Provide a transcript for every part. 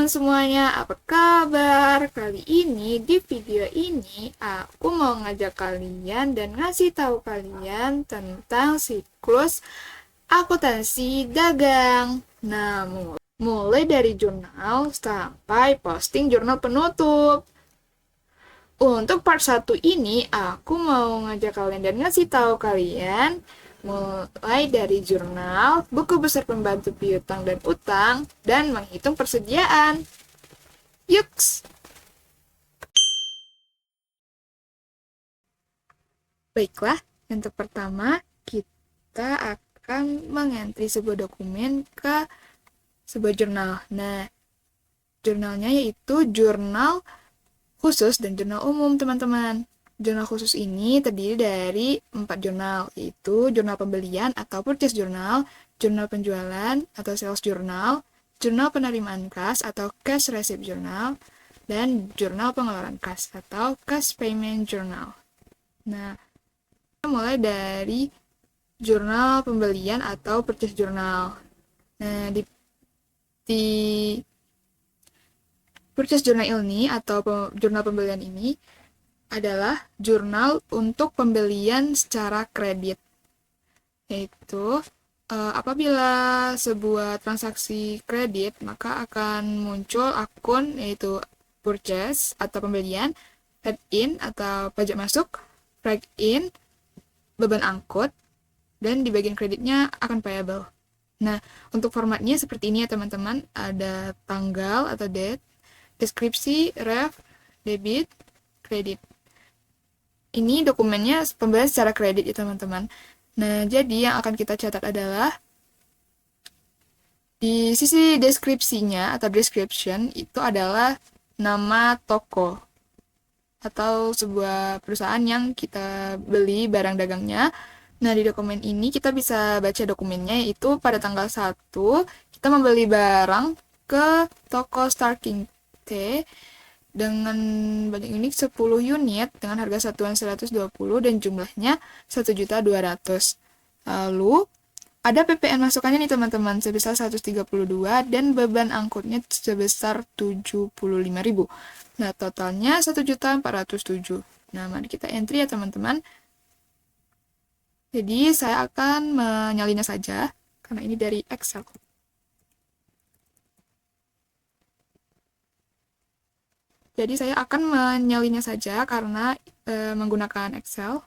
Semuanya, apa kabar? Kali ini di video ini aku mau ngajak kalian dan ngasih tahu kalian tentang siklus akuntansi dagang. Nah, mulai dari jurnal sampai posting jurnal penutup. Untuk part 1 ini aku mau ngajak kalian dan ngasih tahu kalian mulai dari jurnal, buku besar pembantu piutang dan utang, dan menghitung persediaan. Yuks! Baiklah, untuk pertama kita akan mengentri sebuah dokumen ke sebuah jurnal. Nah, jurnalnya yaitu jurnal khusus dan jurnal umum, teman-teman. Jurnal khusus ini terdiri dari 4 jurnal, yaitu jurnal pembelian atau purchase journal, jurnal penjualan atau sales journal, jurnal penerimaan kas atau cash receipt journal, dan jurnal pengeluaran kas atau cash payment journal. Nah, kita mulai dari jurnal pembelian atau purchase journal. Nah, di purchase journal ini atau jurnal pembelian ini adalah jurnal untuk pembelian secara kredit, yaitu apabila sebuah transaksi kredit maka akan muncul akun yaitu purchase atau pembelian, head in atau pajak masuk, flag in beban angkut, dan di bagian kreditnya akan payable. Nah, untuk formatnya seperti ini ya teman-teman, ada tanggal atau date, deskripsi, ref, debit, kredit. Ini dokumennya pembelian secara kredit ya teman-teman. Nah, jadi yang akan kita catat adalah di sisi deskripsinya atau description itu adalah nama toko atau sebuah perusahaan yang kita beli barang dagangnya. Nah, di dokumen ini kita bisa baca dokumennya, yaitu pada tanggal 1 kita membeli barang ke toko Star King T dengan banyak unit 10 unit dengan harga satuan 120 dan jumlahnya 1.200.000. Lalu ada PPN masukannya nih teman-teman sebesar 132 dan beban angkutnya sebesar 75.000. Nah, totalnya 1.407.000. Nah, mari kita entry ya teman-teman. Jadi saya akan menyalinnya saja karena ini dari Excel. Jadi saya akan menyalinnya saja karena menggunakan Excel.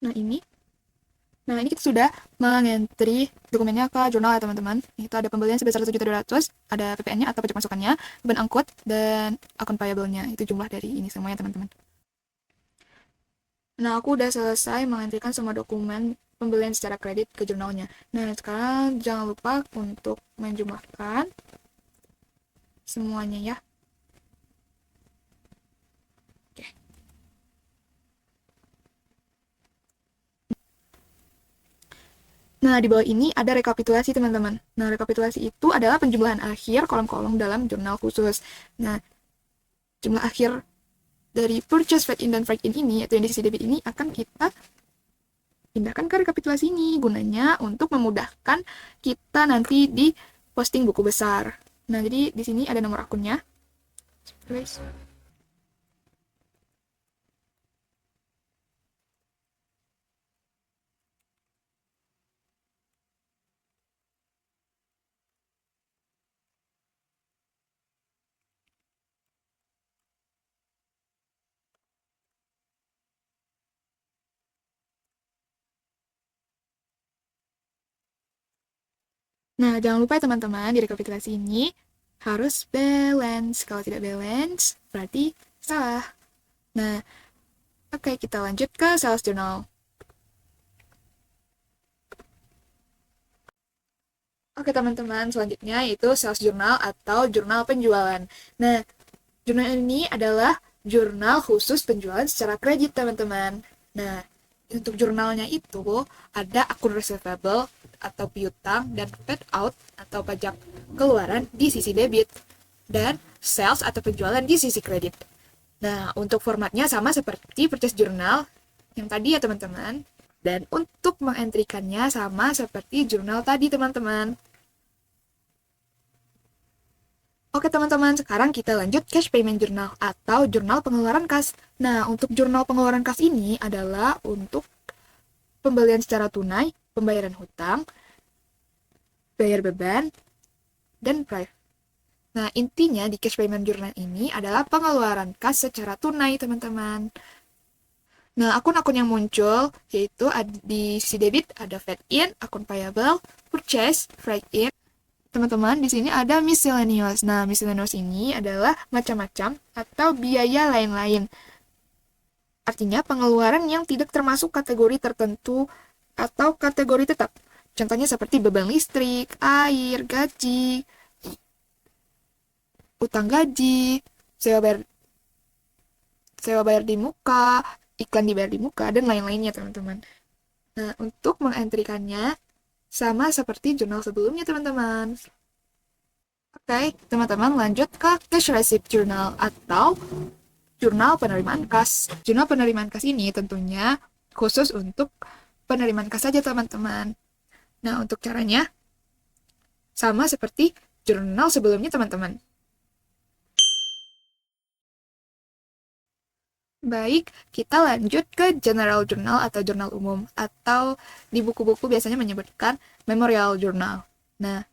Nah, ini kita sudah mengentry dokumennya ke jurnal ya teman-teman. Itu ada pembelian sebesar 1.200.000, ada PPN-nya atau pajak masukannya, beban angkut, dan akun payable-nya. Itu jumlah dari ini semuanya teman-teman. Nah, aku udah selesai mengentrikan semua dokumen pembelian secara kredit ke jurnalnya. Nah, sekarang jangan lupa untuk menjumlahkan semuanya ya. Oke. Nah, di bawah ini ada rekapitulasi teman-teman. Nah, rekapitulasi itu adalah penjumlahan akhir kolom-kolom dalam jurnal khusus. Nah, jumlah akhir dari purchase flag in dan flag in ini, yaitu yang di sisi debit ini, akan kita pindahkan ke rekapitulasi ini, gunanya untuk memudahkan kita nanti di posting buku besar. Nah, jadi di sini ada nomor akunnya. Guys. Nah, jangan lupa ya teman-teman, di rekapitulasi ini harus balance. Kalau tidak balance, berarti salah. Nah, oke, kita lanjut ke sales journal. Oke teman-teman, selanjutnya yaitu sales journal atau jurnal penjualan. Nah, jurnal ini adalah jurnal khusus penjualan secara kredit teman-teman. Nah, untuk jurnalnya itu ada akun receivable atau piutang dan paid out atau pajak keluaran di sisi debit dan sales atau penjualan di sisi kredit. Nah, untuk formatnya sama seperti purchase journal yang tadi ya teman-teman. Dan untuk mengentrikannya sama seperti jurnal tadi teman-teman. Oke teman-teman, sekarang kita lanjut cash payment journal atau jurnal pengeluaran kas. Nah, untuk jurnal pengeluaran kas ini adalah untuk pembelian secara tunai, pembayaran hutang, bayar beban, dan price. Nah, intinya di cash payment journal ini adalah pengeluaran kas secara tunai, teman-teman. Nah, akun-akun yang muncul yaitu di sisi debit ada fed in, akun payable, purchase, freight in. Teman-teman, di sini ada miscellaneous. Nah, miscellaneous ini adalah macam-macam atau biaya lain-lain. Artinya pengeluaran yang tidak termasuk kategori tertentu atau kategori tetap. Contohnya seperti beban listrik, air, gaji, utang gaji, sewa bayar, sewa bayar di muka, iklan dibayar di muka, dan lain-lainnya teman-teman. Nah, untuk mengentrikannya sama seperti jurnal sebelumnya teman-teman. Oke, teman-teman lanjut ke cash receipt journal atau jurnal penerimaan kas. Jurnal penerimaan kas ini tentunya khusus untuk penerimaan kas saja teman-teman. Nah, untuk caranya sama seperti jurnal sebelumnya teman-teman. Baik, kita lanjut ke general journal atau jurnal umum atau di buku-buku biasanya menyebutkan memorial journal. Nah,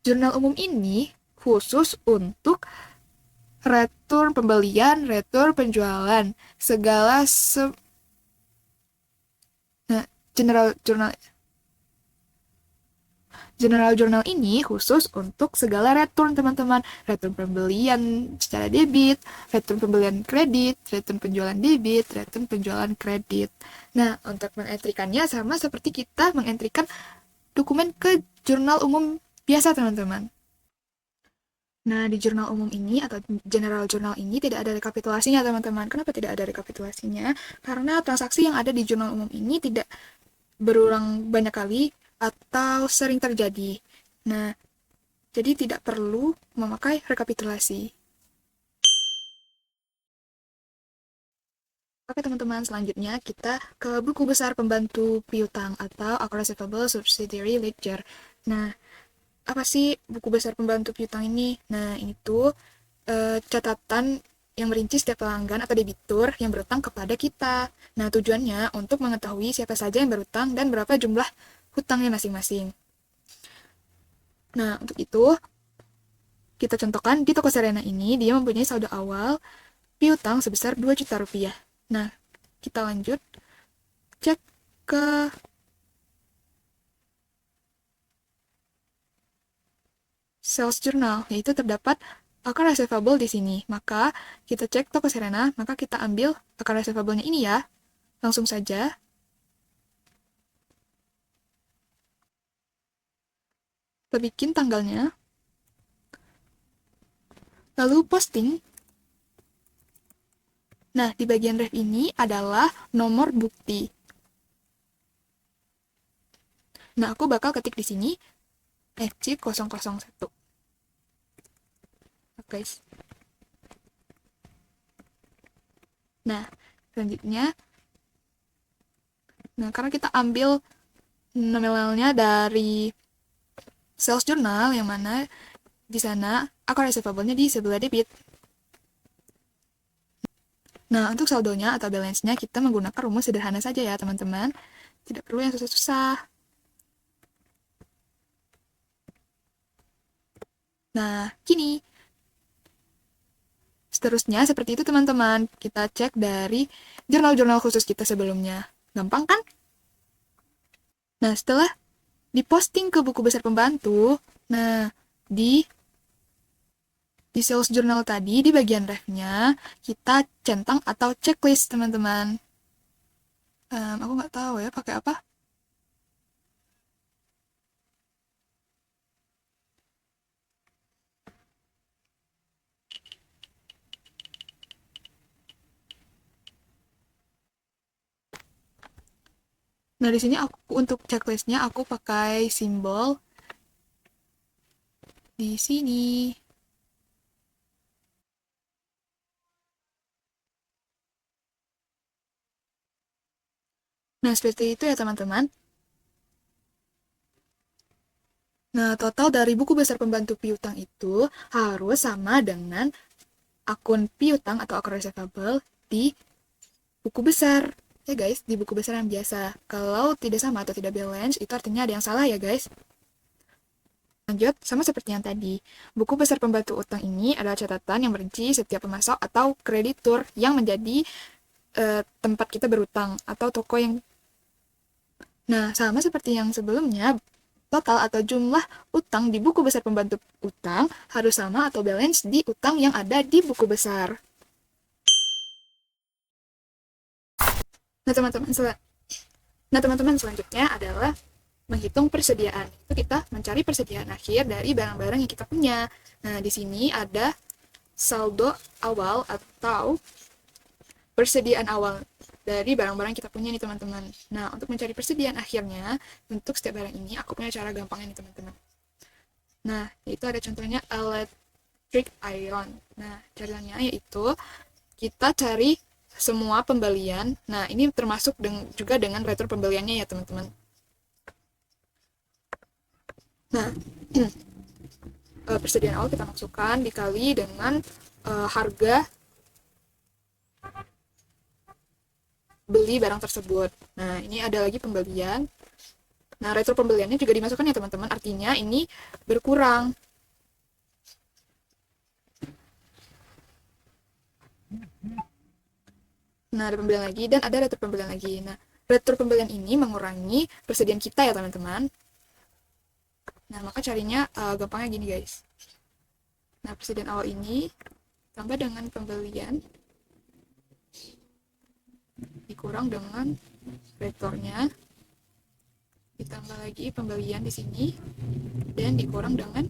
jurnal umum ini khusus untuk retur pembelian, retur penjualan, segala nah, General Journal ini khusus untuk segala return teman-teman. Return pembelian secara debit, return pembelian kredit, return penjualan debit, return penjualan kredit. Nah, untuk mengentrikannya sama seperti kita mengentrikan dokumen ke jurnal umum biasa teman-teman. Nah, di jurnal umum ini atau general journal ini tidak ada rekapitulasinya teman-teman. Kenapa tidak ada rekapitulasinya? Karena transaksi yang ada di jurnal umum ini tidak berulang banyak kali atau sering terjadi. Nah, jadi tidak perlu memakai rekapitulasi. Oke teman-teman, selanjutnya kita ke buku besar pembantu piutang atau Account Receivable Subsidiary Ledger. Nah, apa sih buku besar pembantu piutang ini? Nah, itu catatan yang merinci setiap pelanggan atau debitur yang berutang kepada kita. Nah, tujuannya untuk mengetahui siapa saja yang berutang dan berapa jumlah hutangnya masing-masing. Nah, untuk itu, kita contohkan di toko Serena ini, dia mempunyai saldo awal piutang sebesar 2 juta rupiah. Nah, kita lanjut, cek ke sales journal, yaitu terdapat account receivable di sini. Maka, kita cek toko Serena, maka kita ambil account receivable-nya ini ya. Langsung saja. Kita bikin tanggalnya. Lalu posting. Nah, di bagian ref ini adalah nomor bukti. Nah, aku bakal ketik di sini FC001. Oke, guys. Nah, selanjutnya karena kita ambil nominalnya dari sales journal yang mana di sana account receivable-nya di sebelah debit. Nah, untuk saldonya atau balance-nya kita menggunakan rumus sederhana saja ya, teman-teman. Tidak perlu yang susah-susah. Nah, gini. Seterusnya, seperti itu teman-teman. Kita cek dari jurnal-jurnal khusus kita sebelumnya. Gampang kan? Nah, setelah diposting ke buku besar pembantu, nah di sales journal tadi, di bagian refnya, kita centang atau checklist, teman-teman. Aku nggak tahu ya pakai apa. Nah, di sini aku untuk checklistnya aku pakai simbol di sini. Nah, seperti itu ya, teman-teman. Nah, total dari buku besar pembantu piutang itu harus sama dengan akun piutang atau akun receivable di buku besar. Ya guys, di buku besar yang biasa. Kalau tidak sama atau tidak balance, itu artinya ada yang salah ya guys. Lanjut, sama seperti yang tadi. Buku besar pembantu utang ini adalah catatan yang merinci setiap pemasok atau kreditur yang menjadi tempat kita berutang atau toko yang. Nah, sama seperti yang sebelumnya, total atau jumlah utang di buku besar pembantu utang harus sama atau balance di utang yang ada di buku besar. Nah, teman-teman, selanjutnya adalah menghitung persediaan. Itu kita mencari persediaan akhir dari barang-barang yang kita punya. Nah, di sini ada saldo awal atau persediaan awal dari barang-barang kita punya nih teman-teman. Nah, untuk mencari persediaan akhirnya, untuk setiap barang ini aku punya cara gampangnya nih teman-teman. Nah, itu ada contohnya electric iron. Nah, caranya yaitu kita cari semua pembelian. Nah, ini termasuk juga dengan retur pembeliannya ya teman-teman. Nah, persediaan awal kita masukkan dikali dengan harga beli barang tersebut. Nah, ini ada lagi pembelian. Nah, retro pembeliannya juga dimasukkan ya teman-teman. Artinya ini berkurang. Nah, ada pembelian lagi dan ada retro pembelian lagi. Nah, retro pembelian ini mengurangi persediaan kita ya teman-teman. Nah, maka carinya gampangnya gini guys. Nah, persediaan awal ini tambah dengan pembelian dikurang dengan retornya, ditambah lagi pembelian di sini dan dikurang dengan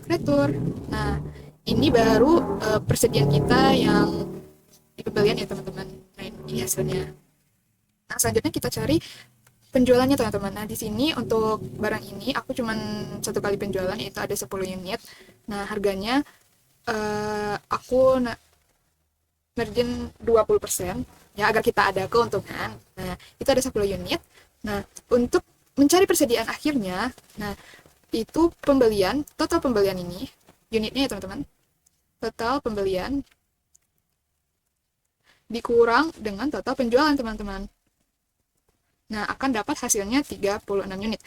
retur. Nah, ini baru persediaan kita yang di pembelian ya teman-teman. Nah, ini hasilnya. Nah, selanjutnya kita cari penjualannya teman-teman. Nah, di sini untuk barang ini aku cuman satu kali penjualan, yaitu ada 10 unit. Nah, harganya aku margin 20% ya agar kita ada keuntungan. Nah, itu ada 10 unit. Nah, untuk mencari persediaan akhirnya, nah itu pembelian, total pembelian ini, unitnya ya teman-teman. Total pembelian dikurang dengan total penjualan teman-teman. Nah, akan dapat hasilnya 36 unit.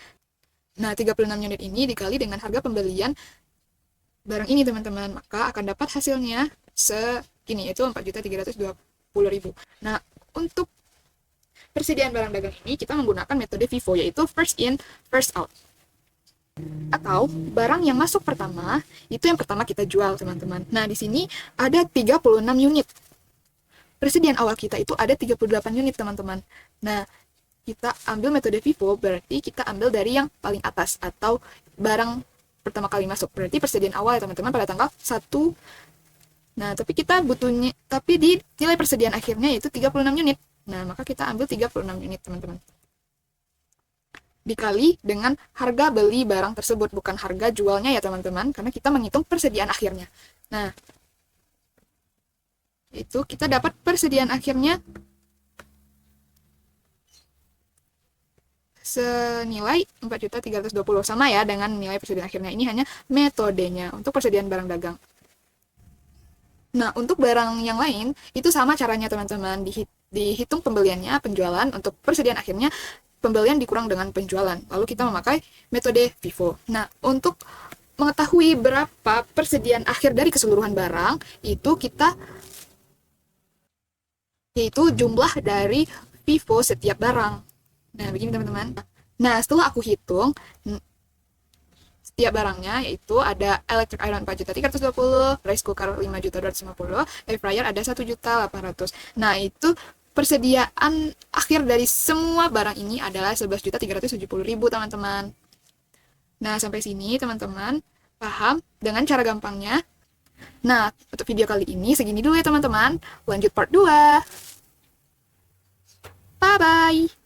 Nah, 36 unit ini dikali dengan harga pembelian barang ini teman-teman, maka akan dapat hasilnya segini, yaitu 4.320.000. Nah, untuk persediaan barang dagang ini kita menggunakan metode FIFO, yaitu first in, first out. Atau barang yang masuk pertama, itu yang pertama kita jual teman-teman. Nah, di sini ada 36 unit. Persediaan awal kita itu ada 38 unit teman-teman. Nah, kita ambil metode FIFO, berarti kita ambil dari yang paling atas atau barang pertama kali masuk. Berarti persediaan awal ya teman-teman pada tanggal 1. Nah, tapi kita butuhnya, tapi di nilai persediaan akhirnya yaitu 36 unit. Nah, maka kita ambil 36 unit teman-teman. Dikali dengan harga beli barang tersebut, bukan harga jualnya ya teman-teman, karena kita menghitung persediaan akhirnya. Nah, itu kita dapat persediaan akhirnya senilai 4.320.000, sama ya dengan nilai persediaan akhirnya. Ini hanya metodenya untuk persediaan barang dagang. Nah, untuk barang yang lain itu sama caranya teman-teman, dihitung pembeliannya, penjualan, untuk persediaan akhirnya pembelian dikurang dengan penjualan. Lalu kita memakai metode FIFO. Nah, untuk mengetahui berapa persediaan akhir dari keseluruhan barang, itu kita yaitu jumlah dari FIFO setiap barang. Nah, begini teman-teman. Nah, setelah aku hitung, setiap barangnya yaitu ada electric iron 4.320, rice cooker 5.250, air fryer ada 1.800. Nah, itu persediaan akhir dari semua barang ini adalah 11.370.000, teman-teman. Nah, sampai sini teman-teman paham dengan cara gampangnya. Nah, untuk video kali ini segini dulu ya teman-teman. Lanjut part 2. Bye-bye!